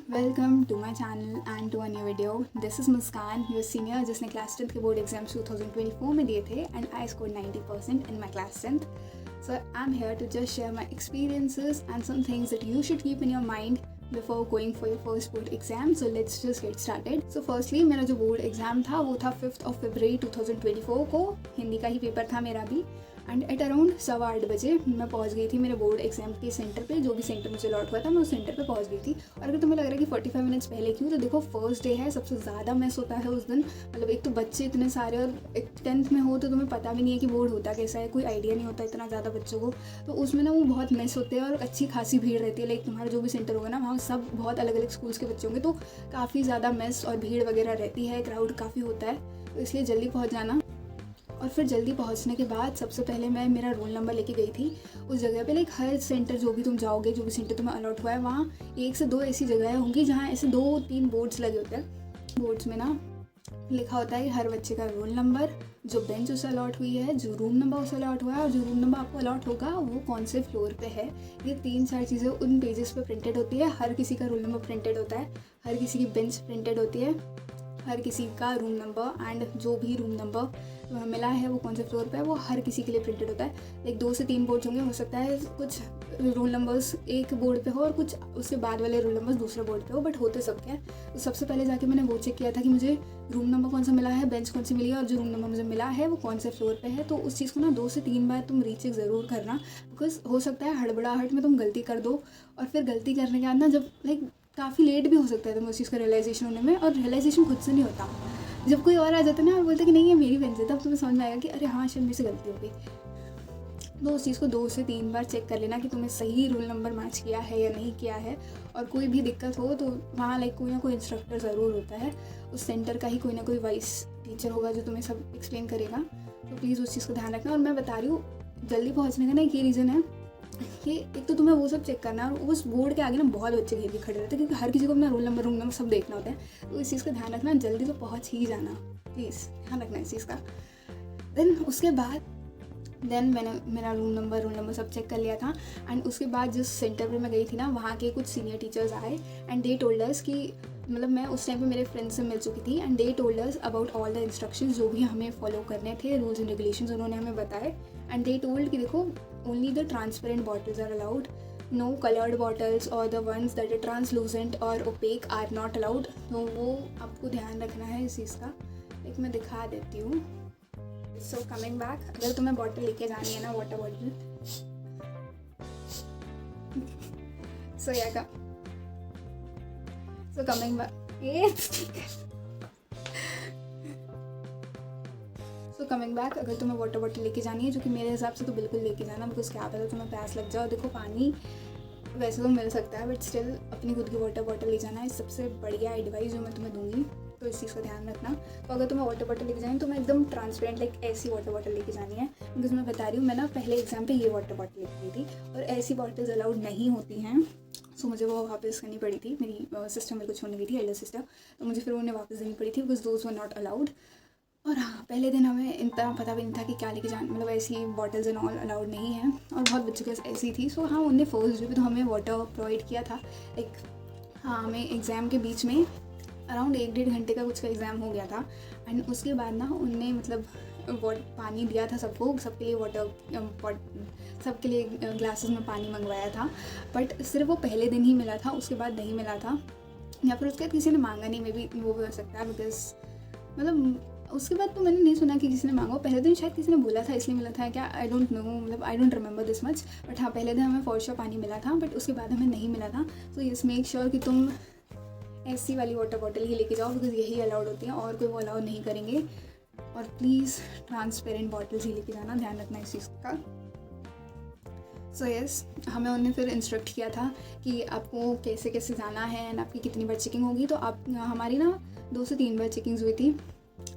Welcome to my channel and to a new video. This is Muskaan, your senior जिसने class 10th के board exams 2024 में दिए थे and I score 90% in my class 10th. So I'm here to just share my experiences and some things that you should keep in your mind before going for your first board exam. So let's just get started. So firstly मेरा जो board exam था वो था 5th of February 2024 को. हिंदी का ही paper था मेरा भी. एंड एट अराउंड 8:15 बजे मैं पहुंच गई थी मेरे बोर्ड एग्जाम के सेंटर पे. जो भी सेंटर मुझे अलॉट हुआ था मैं उस सेंटर पे पहुंच गई थी. और अगर तुम्हें लग रहा है कि 45 मिनट्स पहले क्यों, तो देखो फर्स्ट डे है, सबसे ज़्यादा मिस होता है उस दिन. मतलब एक तो बच्चे इतने सारे, और एक 10th में हो तो तुम्हें पता भी नहीं है कि बोर्ड होता कैसा है, कोई आइडिया नहीं होता इतना ज़्यादा बच्चों को. तो उसमें ना वो बहुत मिस होते हैं और अच्छी खासी भीड़ रहती है. लाइक तुम्हारा जो भी सेंटर होगा ना वहाँ सब बहुत अलग अलग स्कूल्स के बच्चे होंगे, तो काफ़ी ज़्यादा मिस और भीड़ वगैरह रहती है, क्राउड काफ़ी होता है. तो इसलिए जल्दी पहुँच जाना. और फिर जल्दी पहुंचने के बाद सबसे पहले मैं मेरा रोल नंबर लेके गई थी उस जगह पे. लाइक हर सेंटर जो भी तुम जाओगे, जो भी सेंटर तुम्हें अलॉट हुआ है, वहाँ 1 से 2 ऐसी जगहें होंगी जहाँ ऐसे 2-3 बोर्ड्स लगे होते हैं. बोर्ड्स में ना लिखा होता है हर बच्चे का रोल नंबर, जो बेंच उसे अलॉट हुई है, जो रूम नंबर उसे अलॉट हुआ है, और जो रूम नंबर आपको अलॉट होगा वो कौन से फ्लोर पे है. ये 3-4 चीज़ें उन पेजेस पे प्रिंटेड होती है. हर किसी का रोल नंबर प्रिंटेड होता है, हर किसी की बेंच प्रिंटेड होती है, हर किसी का रूम नंबर एंड जो भी रूम नंबर मिला है वो कौन से फ्लोर पे है वो हर किसी के लिए प्रिंटेड होता है. एक 2 से 3 बोर्ड्स होंगे, हो सकता है कुछ रोल नंबर्स एक बोर्ड पे हो और कुछ उसके बाद वाले रोल नंबर्स दूसरे बोर्ड पे हो, बट होते सबके हैं. तो सबसे पहले जाके मैंने वो चेक किया था कि मुझे रूम नंबर कौन सा मिला है, बेंच कौन सी मिली है, और जो रूम नंबर मुझे मिला है वो कौन से फ्लोर पे है. तो उस चीज़ को ना 2 से 3 बार तुम रीचेक ज़रूर करना, बिकॉज हो सकता है हड़बड़ाहट में तुम गलती कर दो, और फिर गलती करने के बाद ना जब लाइक काफ़ी लेट भी हो सकता है तुम्हें उस चीज़ का रियलाइजेशन होने में, और रियलाइजेशन खुद से नहीं होता. जब कोई और आ जाता है ना और बोलते कि नहीं ये मेरी बेंच है, तब तुम्हें समझ में आएगा कि अरे हाँ शायद मेरे से गलती हो गई. तो उस चीज़ को 2 से 3 बार चेक कर लेना कि तुम्हें सही रोल नंबर मैच किया है या नहीं किया है. और कोई भी दिक्कत हो तो वहाँ लाइक कोई ना कोई इंस्ट्रक्टर ज़रूर होता है, उस सेंटर का ही कोई ना कोई वाइस टीचर होगा जो तुम्हें सब एक्सप्लेन करेगा. तो प्लीज़ उस चीज़ को ध्यान रखना. और मैं बता रही हूँ जल्दी पहुँचने का ना एक ये रीज़न है कि एक तो तुम्हें वो सब चेक करना है, और उस बोर्ड के आगे ना बहुत बच्चे घेर के खड़े रहते हैं, क्योंकि हर किसी को अपना रोल नंबर रूम नंबर सब देखना होता है. तो इस चीज़ का ध्यान रखना, जल्दी तो पहुँच ही जाना, प्लीज़ ध्यान रखना इस चीज़ का. देन उसके बाद मैंने मेरा रूम नंबर सब चेक कर लिया था. एंड उसके बाद जिस सेंटर पे मैं गई थी ना वहाँ के कुछ सीनियर टीचर्स आए एंड दे टोल्ड अस कि मतलब मैं उस टाइम पे मेरे फ्रेंड्स से मिल चुकी थी, and they told us about all the instructions जो भी हमें फॉलो करने थे, रूल्स एंड रेगुलेशंस उन्होंने हमें बताए. एंड दे टोल्ड कि देखो only the transparent bottles are allowed, no coloured bottles और the ones that are translucent और ओपेक आर नॉट अलाउड. तो वो आपको ध्यान रखना है इस चीज़ का. एक मैं दिखा देती हूँ. सो कमिंग बैक, अगर तुम्हें बॉटल लेके जानी है ना, वाटर बॉटल, सो या so coming back coming back, अगर तुम्हें वाटर बॉटल लेके जानी है, जो कि मेरे हिसाब से तो बिल्कुल लेके जाना, बिकॉज क्या पता तुम्हें प्यास लग जाओ. देखो पानी वैसे तो मिल सकता है, बट स्टिल अपनी खुद की वाटर बॉटल ले जाना है सबसे बढ़िया एडवाइस जो मैं तुम्हें दूंगी. तो इस चीज़ का ध्यान रखना. तो अगर तुम्हें वाटर बॉटल लेके जानी है तो मैं एकदम ट्रांसपेरेंट लाइक ऐसी वाटर बॉटल लेके जानी है, बिकॉज मैं बता रही हूँ मैं ना पहले एग्जाम पे ये वाटर बॉटल लेके गई थी और ऐसी बॉटल्स अलाउड नहीं होती हैं. सो मुझे वो वापस करनी पड़ी थी. मेरी सिस्टर मेरे को छोड़ने गई थी, एल्डर सिस्टर, तो मुझे फिर उन्हें वापस देनी पड़ी थी because those were not allowed. और हाँ, पहले दिन हमें इतना पता भी नहीं था कि क्या लेके जाना, मतलब ऐसी बॉटल्स एंड ऑल अलाउड नहीं है, और बहुत बच्चों के पास ऐसी थी. सो हाँ, उनने फर्स्ट डे पे तो हमें वाटर प्रोवाइड किया था. लाइक हाँ, हमें एग्ज़ाम के बीच में अराउंड 1-1.5 घंटे का कुछ का एग्ज़ाम हो गया था. एंड उसके बाद ना उनने मतलब पानी दिया था सबको, सबके लिए वाटर सबके लिए ग्लासेस में पानी मंगवाया था. बट सिर्फ वो पहले दिन ही मिला था, उसके बाद नहीं मिला था, या फिर उसके बाद किसी ने मांगा नहीं. मे बी वो भी हो सकता है, बिकॉज मतलब उसके बाद तो मैंने नहीं सुना कि किसी ने मांगा. पहले दिन शायद किसी ने बोला था इसलिए मिला था क्या, आई डोंट नो, मतलब I don't remember this much. But हाँ, पहले दिन हमें फॉर श्योर पानी मिला था, बट उसके बाद हमें नहीं मिला था. तो यस, मेक श्योर कि तुम ऐसी वाली वाटर बॉटल ही लेके जाओ, बिकॉज यही अलाउड होती हैं और कोई वो अलाउड नहीं करेंगे. और प्लीज़ ट्रांसपेरेंट बॉटल्स ही लेके जाना, ध्यान रखना इस चीज़ का. सो यस, हमें उन्होंने फिर इंस्ट्रक्ट किया था कि आपको कैसे कैसे जाना है एंड आपकी कितनी बार चेकिंग होगी. तो आप हमारी ना 2 से 3 बार चेकिंग्स हुई थी.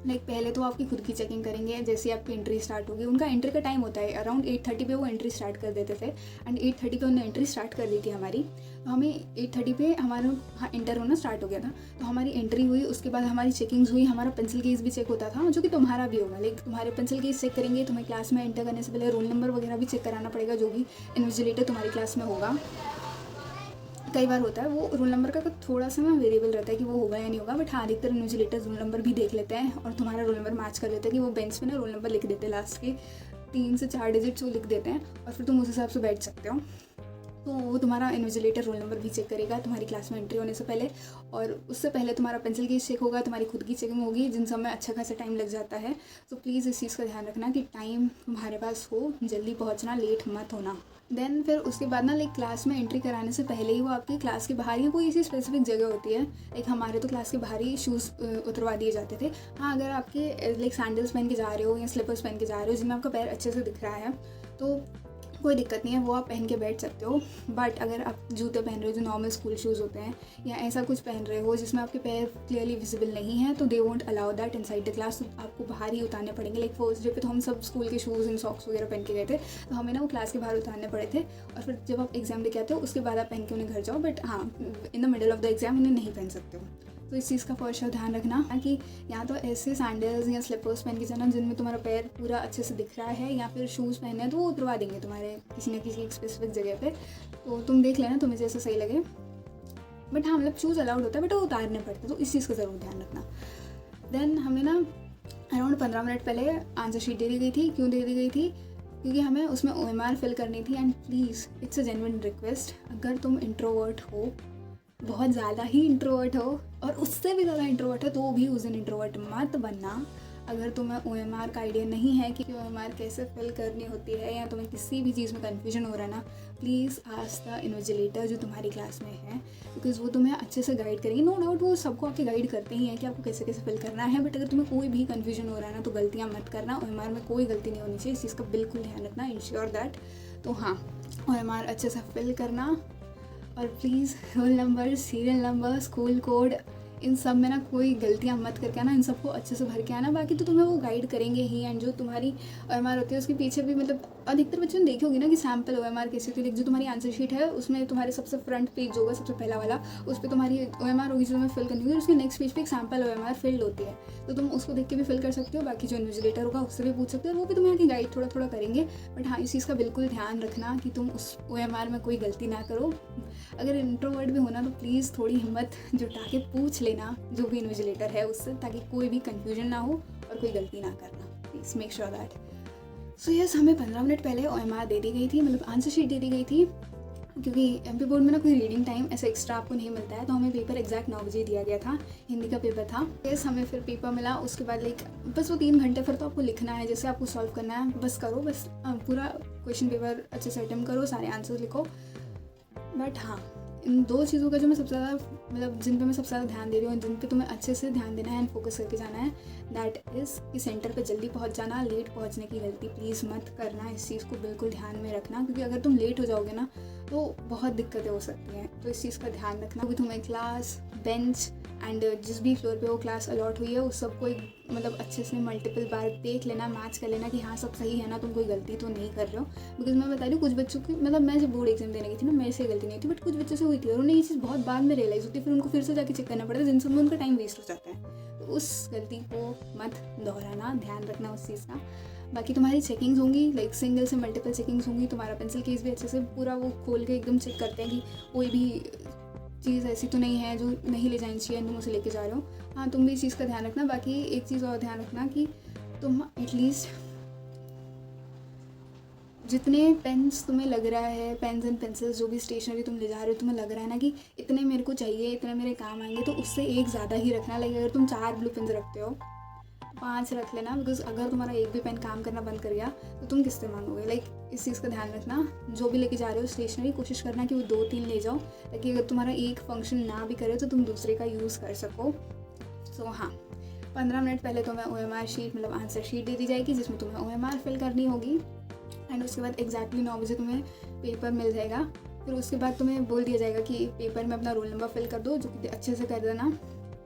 लाइक पहले तो आपकी खुद की चेकिंग करेंगे जैसे आपकी एंट्री स्टार्ट होगी. उनका एंट्री का टाइम होता है अराउंड 8:30 पे वो एंट्री स्टार्ट कर देते थे, एंड 8:30 पे उन्होंने एंट्री स्टार्ट कर दी थी हमारी. तो हमें 8:30 पे हमारा एंटर होना स्टार्ट हो गया था. तो हमारी एंट्री हुई, उसके बाद हमारी चेकिंग्स हुई, हमारा पेंसिल केस भी चेक होता था, जो कि तुम्हारा भी होगा. लाइक तुम्हारे पेंसिल केस चेक करेंगे, तुम्हें क्लास में एंटर करने से पहले रोल नंबर वगैरह भी चेक कराना पड़ेगा, जो भी इन्विजिलेटर तुम्हारी क्लास में होगा. कई बार होता है वो रोल नंबर का थोड़ा सा ना वेरिएबल रहता है कि वो होगा या नहीं होगा, बट हाँ अधिकतर इन्विजिलेटर्स रोल नंबर भी देख लेते हैं और तुम्हारा रोल नंबर मैच कर लेते हैं कि वो बेंच पे ना रोल नंबर लिख देते हैं, लास्ट के 3 से 4 डिजिट्स वो लिख देते हैं और फिर तुम उस हिसाब से बैठ सकते हो। तो वो तुम्हारा इन्विजिलेटर रोल नंबर भी चेक करेगा तुम्हारी क्लास में एंट्री होने से पहले, और उससे पहले तुम्हारा पेंसिल केस चेक होगा, तुम्हारी खुद की चेकिंग होगी, जिन सब में अच्छा खासा टाइम लग जाता है। तो प्लीज़ इस चीज़ का ध्यान रखना कि टाइम तुम्हारे पास हो, जल्दी पहुँचना, लेट मत होना। देन फिर उसके बाद ना लाइक क्लास में एंट्री कराने से पहले ही वो आपकी क्लास के बाहर या कोई ऐसी स्पेसिफिक जगह होती है, लाइक हमारे तो क्लास के बाहर ही शूज़ उतरवा दिए जाते थे। हाँ अगर आपके लाइक सैंडल्स पहन के जा रहे हो या स्लीपर्स पहन के जा रहे हो जिनमें आपका पैर अच्छे से दिख रहा है तो कोई दिक्कत नहीं है, वो आप पहन के बैठ सकते हो। बट अगर आप जूते पहन रहे हो जो नॉर्मल स्कूल शूज़ होते हैं या ऐसा कुछ पहन रहे हो जिसमें आपके पैर क्लियरली विजिबल नहीं है तो they won't allow that inside the class, तो आपको बाहर ही उतारने पड़ेंगे। लाइक फर्स्ट डे पे तो हम सब स्कूल के शूज़ एंड सॉक्स वगैरह पहन के गए थे, तो हमें ना वो क्लास के बाहर उतारने पड़े थे और फिर जब आप एग्जाम देके आते हो उसके बाद आप पहन के उन्हें घर जाओ। बट हाँ in the middle of the exam उन्हें नहीं पहन सकते हो। तो इस चीज़ का फर्स्ट ध्यान रखना कि या तो ऐसे सैंडल्स या स्लीपर्स पहन के जाना जिनमें तुम्हारा पैर पूरा अच्छे से दिख रहा है, या फिर शूज़ पहने हैं तो वो उतरवा देंगे तुम्हारे किसी न किसी एक स्पेसिफिक जगह पे, तो तुम देख लेना तुम्हें जैसे सही लगे। बट हाँ मतलब शूज़ अलाउड होता है बट वो उतारने पड़ते हैं, तो इस चीज़ का ज़रूर ध्यान रखना। देन हमें ना अराउंड 15 मिनट पहले आंसर शीट दे दी गई थी। क्यों दे दी गई थी? क्योंकि हमें उसमें OMR फिल करनी थी। And please it's a genuine request, अगर तुम इंट्रोवर्ट हो, बहुत ज़्यादा ही इंट्रोवर्ट हो और उससे भी ज़्यादा इंट्रोवर्ट है तो भी उस दिन इंट्रोवर्ट मत बनना। अगर तुम्हें OMR का आइडिया नहीं है कि OMR कैसे फिल करनी होती है या तुम्हें किसी भी चीज़ में कन्फ्यूजन हो रहा है ना, प्लीज़ आस्क द इन्विजिलेटर जो तुम्हारी क्लास में है, बिकॉज वो तुम्हें अच्छे से गाइड करेंगे। नो डाउट वो सबको आके गाइड करते ही हैं कि आपको कैसे कैसे फिल करना है, बट अगर तुम्हें कोई भी कन्फ्यूजन हो रहा है ना तो गलतियाँ मत करना। OMR में कोई गलती नहीं होनी चाहिए, इस चीज़ का बिल्कुल ध्यान रखना, इंश्योर दैट। तो हाँ OMR अच्छे से फिल करना, और please roll number, serial number, school code, इन सब में ना कोई गलतियाँ मत करके आना, इन सबको अच्छे से भर के आना। बाकी तो तुम्हें वो गाइड करेंगे ही। एंड जो तुम्हारी OMR होती है उसके पीछे भी मतलब अधिकतर बच्चों ने देखी होगी ना कि सैम्पल OMR कैसी होती है। जो तुम्हारी आंसर शीट है उसमें तुम्हारे सबसे फ्रंट पेज होगा, सबसे पहला वाला, उस पर तुम्हारी OMR होगी जो तुम्हें फिल करनी होगी, उसके नेक्स्ट पेज पे एक सैम्पल OMR फिल्ड होती है, तो तुम उसको देख के भी फिल कर सकते हो। बाकी जो इन्विजिलेटर होगा उससे भी पूछ सकते हो, वो भी तुम्हें आके गाइड थोड़ा थोड़ा करेंगे। बट हाँ इस चीज़ का बिल्कुल ध्यान रखना कि तुम उस OMR में कोई गलती ना करो। अगर इंट्रोवर्ट भी होना तो प्लीज़ थोड़ी हिम्मत जुटा के पूछ लेना जो भी इन्विजिलेटर है उससे, ताकि कोई भी कन्फ्यूजन ना हो और कोई गलती ना करना। Please make sure that. So yes हमें 15 मिनट पहले OMR दे दी गई थी, मतलब आंसर शीट दे दी गई थी। क्योंकि MP बोर्ड में ना कोई रीडिंग टाइम ऐसा एक्स्ट्रा आपको नहीं मिलता है, तो हमें पेपर एग्जैक्ट 9 बजे दिया गया था। हिंदी का पेपर था। यस हमें फिर पेपर मिला, उसके बाद लाइक बस वो 3 घंटे फिर तो आपको लिखना है, जैसे आपको सॉल्व करना है बस करो, बस पूरा क्वेश्चन पेपर अच्छे से अटेम्प्ट करो, सारे आंसर लिखो। बट हाँ इन 2 चीज़ों का जो मैं सबसे ज़्यादा मतलब जिन पे मैं सबसे ज़्यादा ध्यान दे रही हूँ, जिन पे तुम्हें अच्छे से ध्यान देना है एंड फोकस करके जाना है, दैट इज़ कि सेंटर पे जल्दी पहुँच जाना। लेट पहुँचने की गलती प्लीज़ मत करना, इस चीज़ को बिल्कुल ध्यान में रखना, क्योंकि अगर तुम लेट हो जाओगे ना तो बहुत दिक्कतें हो सकती हैं। तो इस चीज़ का ध्यान रखना कि तुम्हें क्लास, बेंच एंड जिस भी फ्लोर पे वो क्लास अलॉट हुई है उस सबको एक मतलब अच्छे से मल्टीपल बार देख लेना, मैच कर लेना कि हाँ सब सही है ना, तुम कोई गलती तो नहीं कर रहे हो। बिकॉज मैं बता रही हूँ कुछ बच्चों की मतलब मैं जब बोर्ड एग्जाम देने गई थी ना मेरे से गलती नहीं थी, बट कुछ बच्चों से हुई थी और उन्हें ये चीज़ बहुत बाद में रियलाइज़ होती है, फिर उनको फिर से जाके चेक करना पड़ता है, जिन सब में उनका टाइम वेस्ट हो जाता है। तो उस गलती को मत दोहराना, ध्यान रखना उस चीज़ का। बाकी तुम्हारी चेकिंग्स होंगी, लाइक सिंगल से मल्टीपल चेकिंग्स होंगी। तुम्हारा पेंसिल केस भी अच्छे से पूरा वो खोल के एकदम चेक करते हैं कि कोई भी चीज़ ऐसी तो नहीं है जो नहीं ले जानी चाहिए, तुम उसे लेके जा रहे हो। हाँ तुम भी इस चीज़ का ध्यान रखना। बाकी एक चीज़ और ध्यान रखना कि तुम एटलीस्ट जितने पेन्स तुम्हें लग रहा है, पेन्स एंड पेंसिल्स जो भी स्टेशनरी तुम ले जा रहे हो, तुम्हें लग रहा है ना कि इतने मेरे को चाहिए, इतने मेरे काम आएंगे, तो उससे एक ज़्यादा ही रखना। लाइक अगर तुम 4 ब्लू पेन्स रखते हो 5 रख लेना, बिकॉज अगर तुम्हारा एक भी पेन काम करना बंद कर गया तो तुम किससे मांगोगे। लाइक इस चीज़ का ध्यान रखना। जो भी लेके जा रहे हो स्टेशनरी कोशिश करना कि वो 2-3 ले जाओ, ताकि अगर तुम्हारा एक फंक्शन ना भी करे तो तुम दूसरे का यूज़ कर सको। सो हाँ 15 मिनट पहले तुम्हें OMR शीट मतलब आंसर शीट दे दी जाएगी जिसमें तुम्हें OMR फिल करनी होगी। एंड उसके बाद एग्जैक्टली 9 बजे तुम्हें पेपर मिल जाएगा। फिर उसके बाद तुम्हें बोल दिया जाएगा कि पेपर में अपना रोल नंबर फिल कर दो, जो कि अच्छे से कर देना,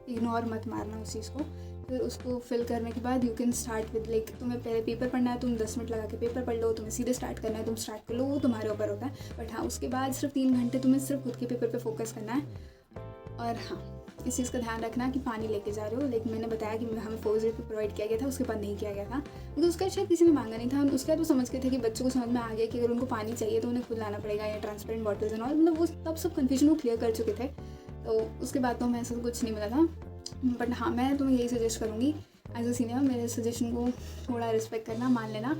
इग्नोर मत मारना उस चीज़ को। फिर उसको फिल करने के बाद you can start with like तुम्हें पहले पेपर पढ़ना है, तुम 10 मिनट लगा के पेपर पढ़ लो, तुम्हें सीधे स्टार्ट करना है तुम स्टार्ट कर लो, वो तुम्हारे ऊपर होता है। बट हाँ उसके बाद सिर्फ 3 घंटे तुम्हें सिर्फ खुद के पेपर पे फोकस करना है। और हाँ इस चीज़ का ध्यान रखना कि पानी लेके जा रहे हो। लाइक मैंने बताया कि हमें 4 लीटर प्रोवाइड किया गया था, उसके बाद नहीं किया गया था क्योंकि उसका शायद किसी ने मांगा नहीं था। उसके बाद वो समझ गए थे कि बच्चों को समझ में आ गया कि अगर उनको पानी चाहिए तो उन्हें खुद लाना पड़ेगा या ट्रांसपेरेंट बॉटल्स एंड ऑल, मतलब वो तब सब कन्फ्यूजन को क्लियर कर चुके थे। तो उसके बाद तो हमें ऐसा कुछ नहीं मिला था। बट हाँ, मैं तुम्हें यही सजेस्ट करूँगी एज अ सीनियर, मेरे सजेशन को थोड़ा रिस्पेक्ट करना, मान लेना,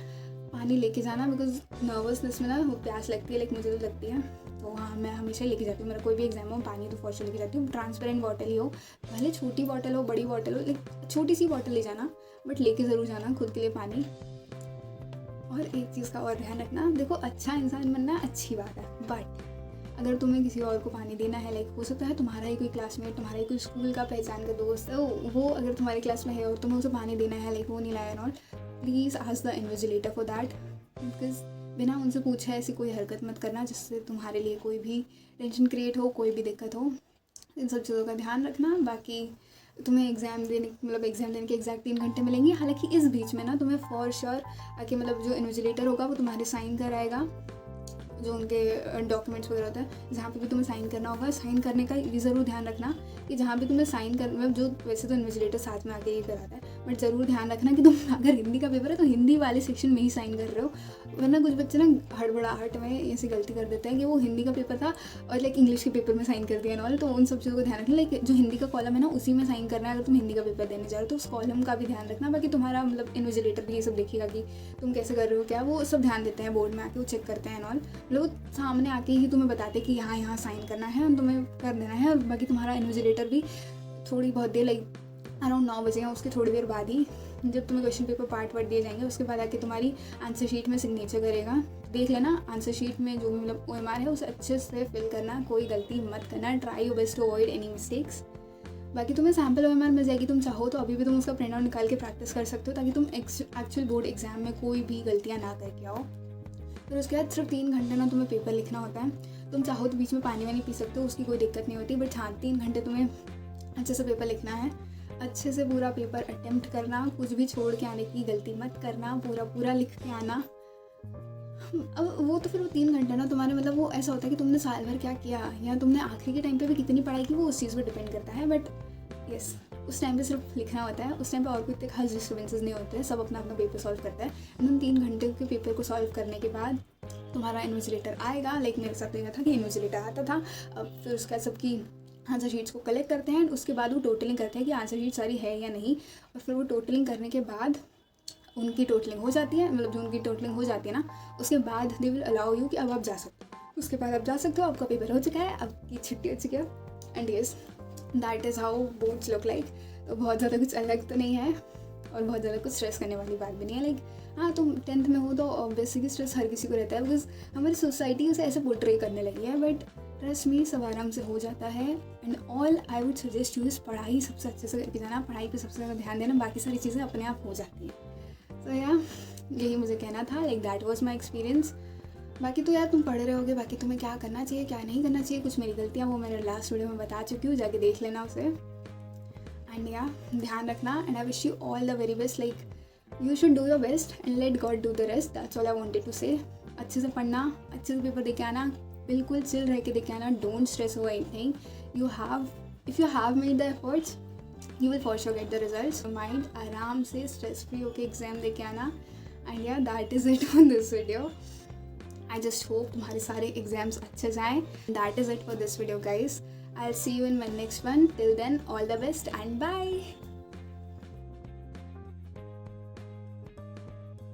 पानी लेके जाना। बिकॉज नर्वसनेस में ना वो प्यास लगती है, लाइक मुझे तो लगती है। तो हाँ, मैं हमेशा लेके जाती हूँ, मेरा कोई भी एग्जाम हो पानी तो फॉर लेके जाती हूँ। ट्रांसपेरेंट बॉटल ही हो, भले छोटी बॉटल हो बड़ी बॉटल हो, लाइक छोटी सी बॉटल ले जाना बट लेके ज़रूर जाना खुद के लिए पानी। और एक चीज़ का और ध्यान रखना, देखो अच्छा इंसान बनना अच्छी बात है, बट अगर तुम्हें किसी और को पानी देना है, लाइक हो सकता है तुम्हारा ही कोई क्लासमेट, तुम्हारा ही कोई स्कूल का पहचान का दोस्त है, वो अगर तुम्हारी क्लास में है और तुम्हें उसे पानी देना है, लाइक वो नहीं लाया और please ask the invigilator for that. Because बिना उनसे पूछे ऐसी कोई हरकत मत करना जिससे तुम्हारे लिए कोई भी टेंशन क्रिएट हो, कोई भी दिक्कत हो। इन सब चीज़ों का ध्यान रखना। बाकी तुम्हें एग्ज़ाम देने के एग्जैक्ट 3 घंटे मिलेंगे। हालांकि इस बीच में ना तुम्हें फॉर श्योर आके मतलब जो इन्विजिलेटर होगा वो तुम्हारे साइन कराएगा, जो उनके डॉक्यूमेंट्स वगैरह होते हैं, जहाँ पे भी तुम्हें साइन करना होगा। साइन करने का ये ज़रूर ध्यान रखना कि जहाँ पे तुम्हें साइन कर, मतलब जो वैसे तो इन्विजिलेटर साथ में आके ये कराता है, बट ज़रूर ध्यान रखना कि तुम अगर हिंदी का पेपर है तो हिंदी वाले सेक्शन में ही साइन कर रहे हो। वरना कुछ बच्चे ना हड़बड़ाहट में ऐसी गलती कर देते हैं कि वो हिंदी का पेपर था और लाइक इंग्लिश के पेपर में साइन कर दिया नॉल। तो उन सब चीज़ों को ध्यान रखना, लाइक जो हिंदी का कॉलम है ना उसी में साइन करना है अगर तुम हिंदी का पेपर देने जा रहे हो, तो उस कॉलम का भी ध्यान रखना। बाकी तुम्हारा मतलब इन्विजिलेटर भी ये सब देखेगा कि तुम कैसे कर रहे हो, क्या वो सब ध्यान देते हैं, बोर्ड में आके वो चेक करते हैं नॉल। मतलब वो सामने आके ही तुम्हें बताते कि यहाँ साइन करना है और तुम्हें कर देना है। और बाकी तुम्हारा इन्विजिलेटर भी थोड़ी बहुत देर, लाइक अराउंड 9 बजे, उसके थोड़ी देर बाद ही जब तुम्हें क्वेश्चन पेपर पार्ट दिए जाएंगे उसके बाद आके तुम्हारी आंसर शीट में सिग्नेचर करेगा। देख लेना आंसर शीट में जो भी मतलब OMR है उसे अच्छे से फिल करना, कोई गलती मत करना, try your best to avoid any mistakes. बाकी तुम्हें सैम्पल OMR मिल जाएगी, तुम चाहो तो अभी भी तुम उसका प्रिंट आउट निकाल के प्रैक्टिस कर सकते हो ताकि तुम एक्चुअल बोर्ड एग्जाम में कोई भी गलतियाँ ना करके आओ। फिर उसके बाद सिर्फ 3 घंटे ना तुम्हें पेपर लिखना होता है। तुम चाहो तो बीच में पानी वानी पी सकते हो, उसकी कोई दिक्कत नहीं होती, बट हाँ 3 घंटे तुम्हें अच्छे से पेपर लिखना है। अच्छे से पूरा पेपर अटेम्प्ट करना, कुछ भी छोड़ के आने की गलती मत करना, पूरा लिख के आना। अब वो तो फिर वो 3 घंटे ना तुम्हारे मतलब वो ऐसा होता है कि तुमने साल भर क्या किया या तुमने आखिरी के टाइम पे भी कितनी पढ़ाई की, वो उस चीज़ पर डिपेंड करता है। बट यस, उस टाइम पे सिर्फ लिखना होता है, उस टाइम पे और कोई इतने खास डिस्टर्बेंसेस नहीं होते हैं, सब अपना अपना पेपर सॉल्व करता है। एंड उन 3 घंटे के पेपर को सॉल्व करने के बाद तुम्हारा इन्विजिलेटर आएगा। लाइक मेरे साथ ये था कि इन्विजिलेटर आता था, अब फिर उसका सबकी आंसर शीट्स को कलेक्ट करते हैं। उसके बाद वो टोटलिंग करते हैं कि आंसर शीट सारी है या नहीं, और फिर वो टोटलिंग करने के बाद उनकी टोटलिंग हो जाती है, मतलब जो उनकी टोटलिंग हो जाती है ना उसके बाद दे विल अलाउ यू कि अब आप जा सकते हो। उसके बाद आप जा सकते हो, आपका पेपर हो चुका है, आपकी छुट्टी हो चुकी है। And yes, that is how boards look like. तो बहुत ज़्यादा कुछ अलग तो नहीं है और बहुत ज़्यादा कुछ स्ट्रेस करने वाली बात भी नहीं है। लाइक हाँ, तुम 10th में हो तो ऑब्वियसली स्ट्रेस हर किसी को रहता है, बिकॉज हमारी सोसाइटी उसे ऐसे पोर्ट्रे करने लगी है। बट ट्रस्ट मी, सब आराम से हो जाता है। And all I would suggest you is पढ़ाई सबसे अच्छे से करके जाना, पढ़ाई पे सबसे ज़्यादा ध्यान देना, बाकी सारी चीज़ें अपने आप हो जाती हैं। तो यार यही मुझे कहना था, like that was my experience. बाकी तो यार तुम पढ़ रहे होगे, बाकी तुम्हें क्या करना चाहिए क्या नहीं करना चाहिए, कुछ मेरी गलतियाँ वो मैंने लास्ट वीडियो में बता चुकी हूँ, जाके देख लेना उसे। एंड या ध्यान रखना, and I wish you all the very best. Like you should do your best and let God do the rest, that's all I wanted to say. अच्छे से पढ़ना, अच्छे से पेपर देके आना, बिल्कुल चिल रह के देके आना, don't stress over anything. If you have made the efforts you will for sure get the results. Mind आराम से स्ट्रेस फ्री होके एग्जाम देके आना। एंड या that is it for this video. I just hope तुम्हारे सारे exams अच्छे जाएँ। That is it for this video guys. I'll see you in my next one. Till then, all the best and bye.